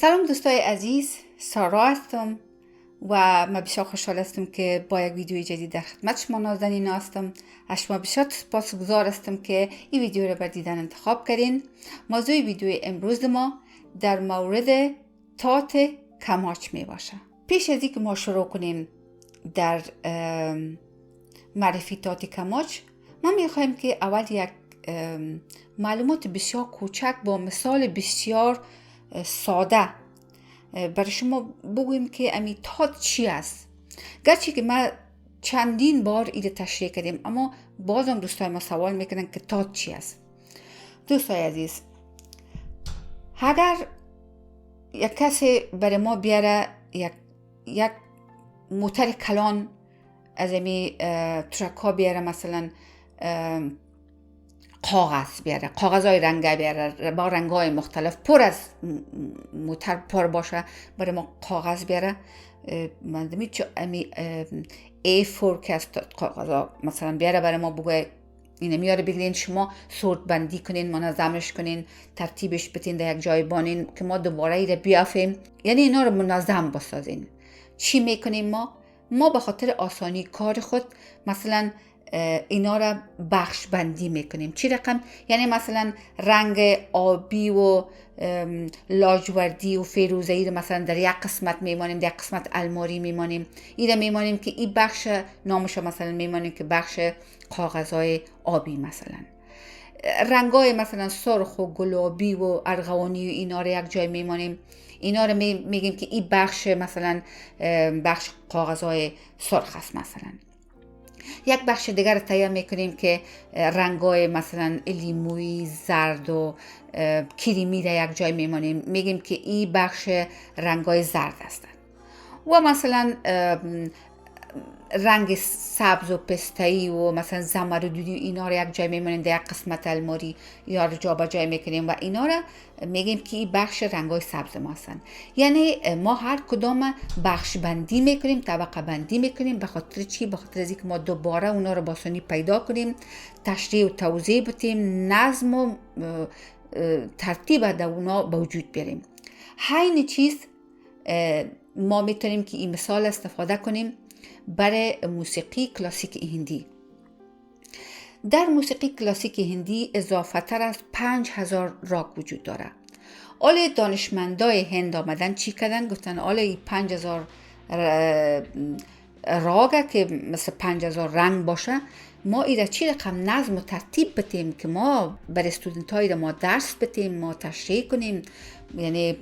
سلام دوستای عزیز، سارا هستم و من بسیار خوشحال هستم که با یک ویدیوی جدید در خدمت شما نازنین هستم. از شما بسیار سپاسگزار هستم که این ویدیو رو بر دیدن انتخاب کردین. موضوع ویدیوی امروز ما در مورد تات کماچ می باشه. پیش از اینکه ما شروع کنیم در معرفی تات کماچ، ما می خواهیم که اول یک معلومات بسیار کوچک با مثال بسیار ساده برای شما بگویم که امی تات چی است. گرچه که ما چندین بار ایده تشریح کردیم، اما بازم دوستای ما سوال میکنن که تات چی است. دوستای عزیز، اگر یک کسی برای ما بیاره یک موتر کلان از امی ترک ها بیاره، مثلا کاغذ بیاره، کاغذهای رنگه بیاره با رنگهای مختلف، پر از موتر پر باشه، برای ما کاغذ بیاره. من چه امی A4 که از کاغذ مثلا بیاره برای ما، بگوی اینه میاره بگیرین شما صورت بندی کنین، منظمش کنین، ترتیبش بتین در یک جای بانین که ما دوباره ایره بیافیم، یعنی اینا رو منظم بسازین. چی میکنیم ما به خاطر آسانی کار خود مثلا اینا را بخش بندی میکنیم. چی رقم؟ یعنی مثلا رنگ آبی و لاجوردی و فیروزه‌ای رو مثلا در یک قسمت میمانیم، در یک قسمت الماری میمانیم. اینا میمانیم که این بخش نامش مثلا میمانیم که بخش کاغذهای آبی، مثلا رنگای مثلا سرخ و گلابی و ارغوانی و اینا رو یک جای میمانیم. اینا رو میگیم که این بخش مثلا بخش کاغذهای سرخ است. مثلا یک بخش دیگر تهیه میکنیم که رنگای مثلا لیمویی، زرد و کریمی را یک جای میمانیم، میگیم که این بخش رنگای زرد هستند. و مثلا رنگ سبز و پسته‌ای و مثلا زمردی اینا رو یک جای میمونیم در یک قسمت الماری، یا رو جا به جای میکنیم و اینا رو میگیم که این بخش رنگای سبز ما هستن. یعنی ما هر کدام بخش بندی میکنیم، طبقه بندی میکنیم. به خاطر چی؟ به خاطر اینکه ما دوباره اونا رو با آسانی پیدا کنیم، تشریح و توضیح بدیم، نظم و ترتیب در اونا به وجود بیاریم. همین چیز ما میتونیم که این مثال استفاده کنیم برای موسیقی کلاسیک هندی. در موسیقی کلاسیک هندی اضافه تر از 5000 راگ وجود داره. آل دانشمندای هند آمدن چی کردن؟ گفتن آل این 5000 راگه که مثل 5000 رنگ باشه، ما ایره چی رقم نظم و ترتیب بتیم که ما برای استودنت های ما درس بتیم، ما تشریح کنیم، یعنی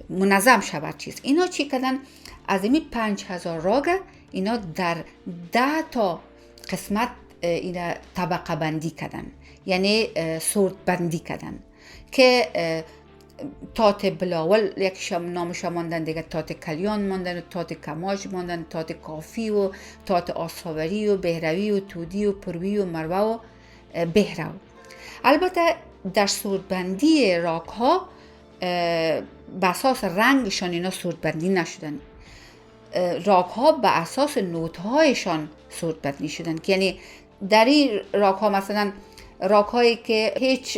منظم شود چیز. اینا چی کردن؟ از این 5000 راگه اینا در 10 تا قسمت اینا طبقه بندی کردن، یعنی صورت بندی کردن که تات بلاول یک نامش ماندن، دیگه تات کلیان ماندن، تات کماچ ماندن، تات کافی و تات آساوری و بهروی و تودی و پروی و مروه و بهرو. البته در صورت بندی راگ ها به اساس رنگشان اینا صورت بندی نشدن. راگ ها به اساس نوت هایشان صورت بندی شدن، یعنی در این راگ ها مثلا راگ هایی که هیچ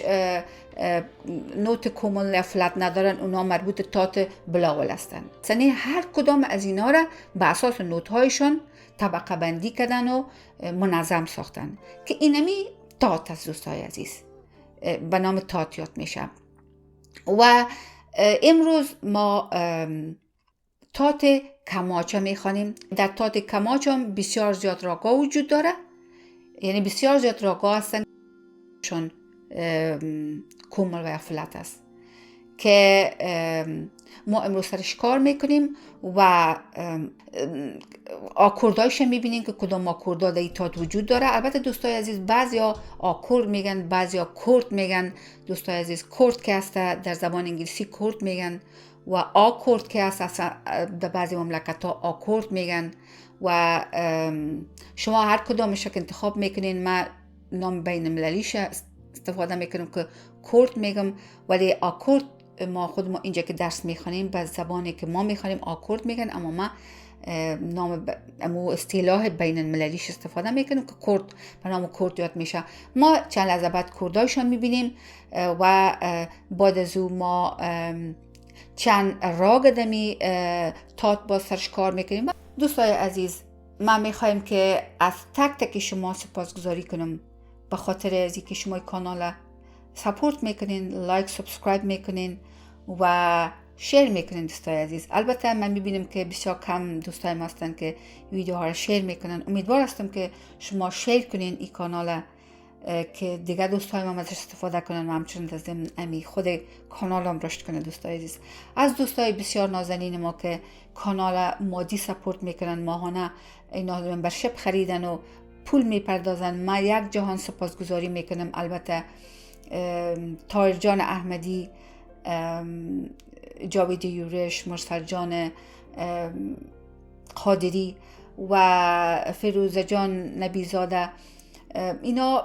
نوت کومل فلت ندارن، اونا مربوط تات بلاول هستن. یعنی هر کدام از اینا را به اساس نوت هایشان طبقه بندی کردن و منظم ساختن که اینمی تات از دوستای عزیز به نام تات یاد میشه. و امروز ما تات کماچ میخوانیم. در تات کماچ هم بسیار زیاد راگا وجود داره، یعنی بسیار زیاد راگا هستن چون کومل و فلت است که ما امروز سرش کار میکنیم و آکوردایش میبینیم که کدام آکوردا در این تات وجود داره. البته دوستای عزیز بعضی ها آکورد میگن، بعضی ها کورد میگن. دوستای عزیز کورد که هست در زبان انگلیسی کورد میگن و آکورد که هست در بعضی مملکت ها آکورد میگن و شما هر کدامش که انتخاب میکنین. من نام بین المللیش استفاده میکنم که کورد میگم، ولی آکورد ما خود ما اینجا که درس میخوانیم به زبانی که ما میخوانیم آکورد میگن، اما ما نام اصطلاح بین المللیش استفاده میکنیم که کورد به نام کورد یاد میشه. ما چند لحظه بعد کوردایشان میبینیم و بعد از او ما چند راگ دمی تات با سرش کار میکنیم. دوستای عزیز، من میخوایم که از تک تک شما سپاسگزاری کنم به خاطر از اینکه شما کانال سپورت میکنین، لایک سابسکرایب میکنین و شیر میکنین. دوستای عزیز، البته من میبینم که بسیار کم دوستای ما هستن که ویدیوها رو شیر میکنن. امیدوار هستم که شما شیر کنین این کانال که دیگه دوستای ما ازش استفاده کنن و همچنین از امی خود کانال هم رشد کنه. دوستای عزیز، از دوستای بسیار نازنین ما که کانال مادی سپورت میکنن، ماهانه اینا ممبرشپ خریدن و پول میپردازن، من یک جهان سپاسگزاری میکنم. البته طاهر جان احمدی، جاوید یورش، مرسل جان قادری و فیروزه جان نبیزاده، اینا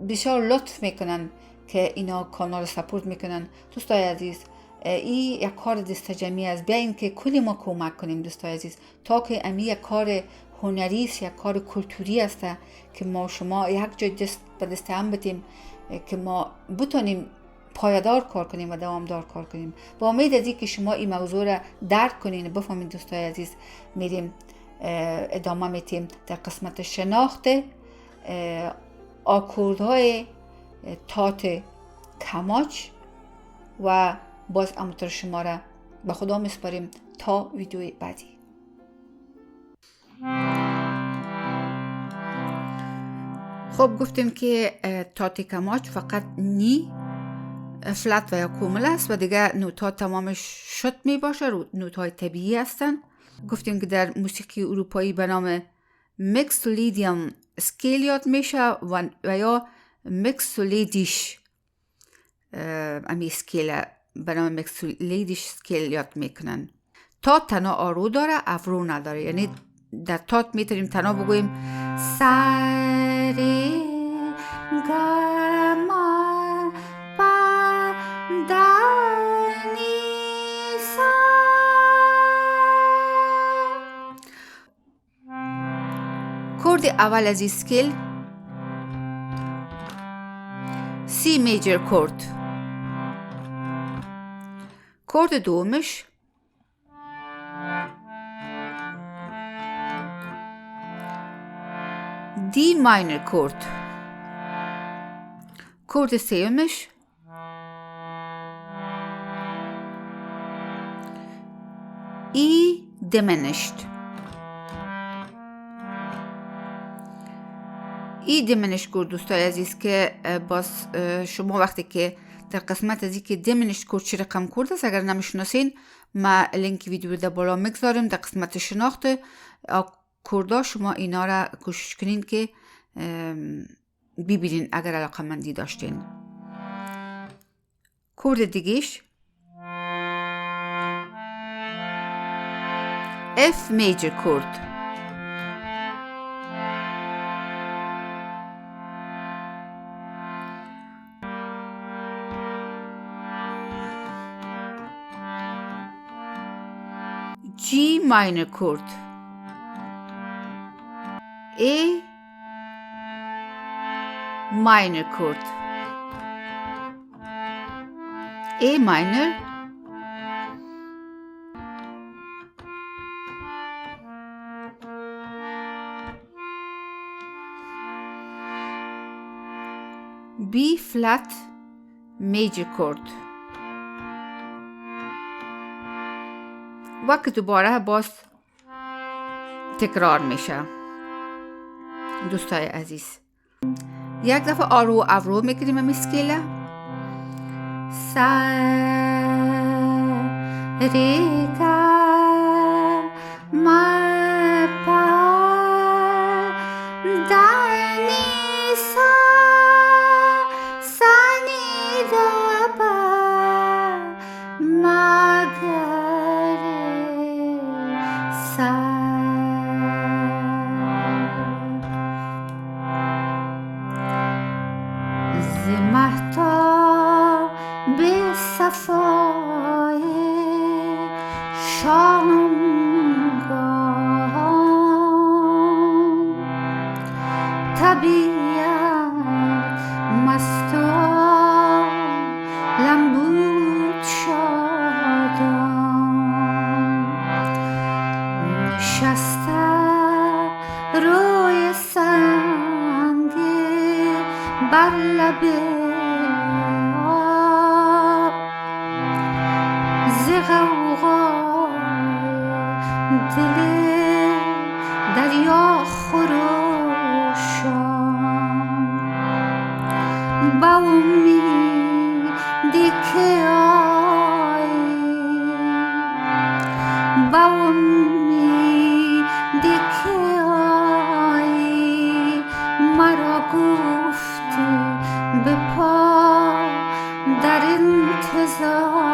بسیار لطف میکنن که اینا کانال سپورت میکنن. دوستای عزیز، این یک کار دست جمعی است. بیاین که کلی ما کمک کنیم دوستای عزیز، تا که امی یک کار هنری است، یک کار کلتوری است که ما شما یک جای دست به دست هم بدیم که ما بتونیم پایدار کار کنیم و دوامدار کار کنیم. با امید از که شما این موضوع را درک کنین و بفهمین. دوستای عزیز، میریم ادامه میتیم در قسمت شناخت آکوردهای تات کماچ و باز اموتر شما را به خدا میسپاریم تا ویدیوی بعدی. خب گفتیم که تات کماچ فقط نی، فلت و یا کومل است و دیگه نوت‌ها تمامش شد می باشه، نوت‌های طبیعی هستن. گفتیم که در موسیقی اروپایی به نام میکسولیدیان سکیل یاد میشه و یا میکسولیدیش امی سکیل به نام میکسولیدیش سکیل یاد میکنن. تات تنها آرو داره، افرو نداره. یعنی در تات میتونیم تنها بگوییم سری گما پا دانی سا. کورد اول از این سکیل سی میجر کورد. کورد دومش دی ماینر کورد. کورد سومش ای دیمینشت. ای دیمینش کورد دوستای عزیز که باز شما وقتی که در قسمت از که دیمینش کورد چی رقم کورد است اگر نمیشناسین، ما لینک ویدیو در بالا میگذاریم در قسمت شناخت کوردها. شما اینا را کوشش کنین که ببینین اگر علاقه مندی داشتین. کورد دیگهش F میجر کورد. G minor chord, A minor chord, A minor, B flat major chord. وقت دوباره باز تکرار میشه دوستای عزیز. یک دفعه آرو افرو میکنیم هم اسکیله سا ری کا ما پا دانی سا سا نی دا پا ما مهتاب به صفای شامگاه طبیعت مست و لمبود شد بر لب آب ز غوغای دل دریا خروشان با امیدی که آیی با امیدی که آیی مرا گفتی به پا در انتظارم.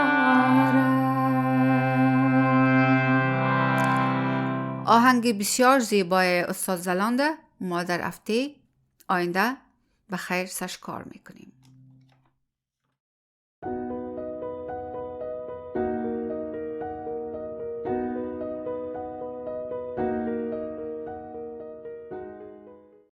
آهنگ بسیار زیبای استاد زلانده ما در هفته آینده به خیر سش کار میکنیم.